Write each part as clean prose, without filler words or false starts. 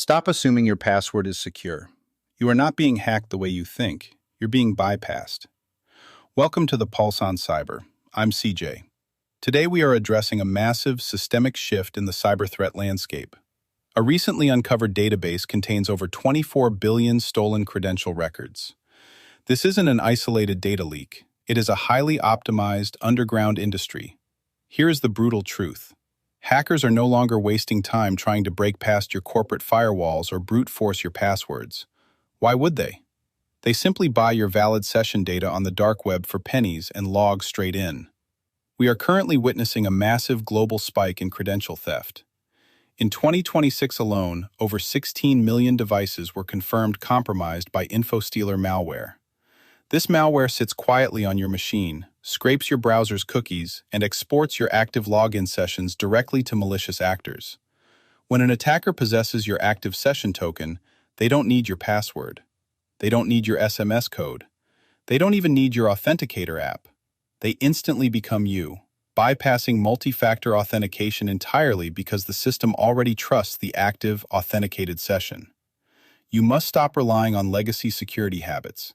Stop assuming your password is secure. You are not being hacked the way you think. You're being bypassed. Welcome to the Pulse on Cyber. I'm CJ. Today we are addressing a massive systemic shift in the cyber threat landscape. A recently uncovered database contains over 24 billion stolen credential records. This isn't an isolated data leak. It is a highly optimized underground industry. Here is the brutal truth. Hackers are no longer wasting time trying to break past your corporate firewalls or brute force your passwords. Why would they? They simply buy your valid session data on the dark web for pennies and log straight in. We are currently witnessing a massive global spike in credential theft. In 2026 alone, over 16 million devices were confirmed compromised by infostealer malware. This malware sits quietly on your machine, scrapes your browser's cookies, and exports your active login sessions directly to malicious actors. When an attacker possesses your active session token, they don't need your password. They don't need your SMS code. They don't even need your authenticator app. They instantly become you, bypassing multi-factor authentication entirely because the system already trusts the active, authenticated session. You must stop relying on legacy security habits.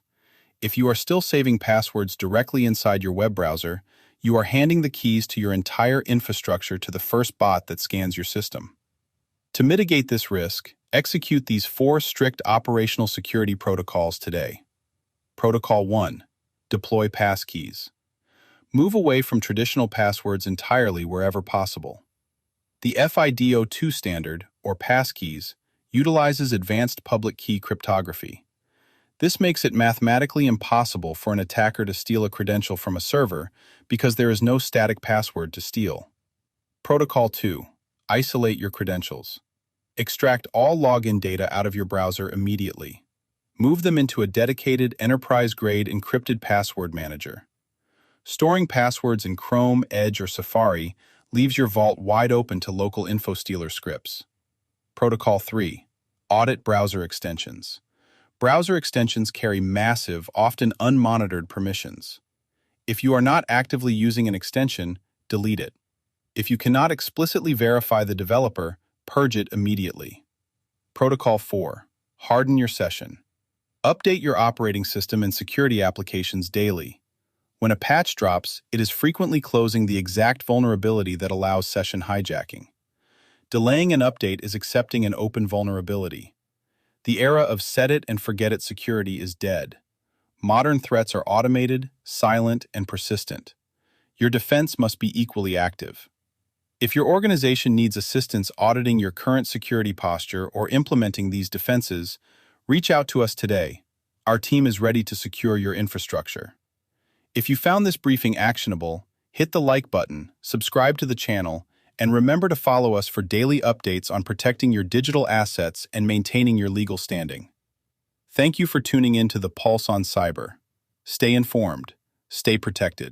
If you are still saving passwords directly inside your web browser, you are handing the keys to your entire infrastructure to the first bot that scans your system. To mitigate this risk, execute these 4 strict operational security protocols today. Protocol 1. Deploy passkeys. Move away from traditional passwords entirely wherever possible. The FIDO2 standard, or passkeys, utilizes advanced public key cryptography. This makes it mathematically impossible for an attacker to steal a credential from a server because there is no static password to steal. Protocol 2. Isolate your credentials. Extract all login data out of your browser immediately. Move them into a dedicated enterprise-grade encrypted password manager. Storing passwords in Chrome, Edge, or Safari leaves your vault wide open to local infostealer scripts. Protocol 3. Audit browser extensions. Browser extensions carry massive, often unmonitored permissions. If you are not actively using an extension, delete it. If you cannot explicitly verify the developer, purge it immediately. Protocol 4. Harden your session. Update your operating system and security applications daily. When a patch drops, it is frequently closing the exact vulnerability that allows session hijacking. Delaying an update is accepting an open vulnerability. The era of set-it-and-forget-it security is dead. Modern threats are automated, silent, and persistent. Your defense must be equally active. If your organization needs assistance auditing your current security posture or implementing these defenses, reach out to us today. Our team is ready to secure your infrastructure. If you found this briefing actionable, hit the like button, subscribe to the channel, and remember to follow us for daily updates on protecting your digital assets and maintaining your legal standing. Thank you for tuning in to the Pulse on Cyber. Stay informed, stay protected.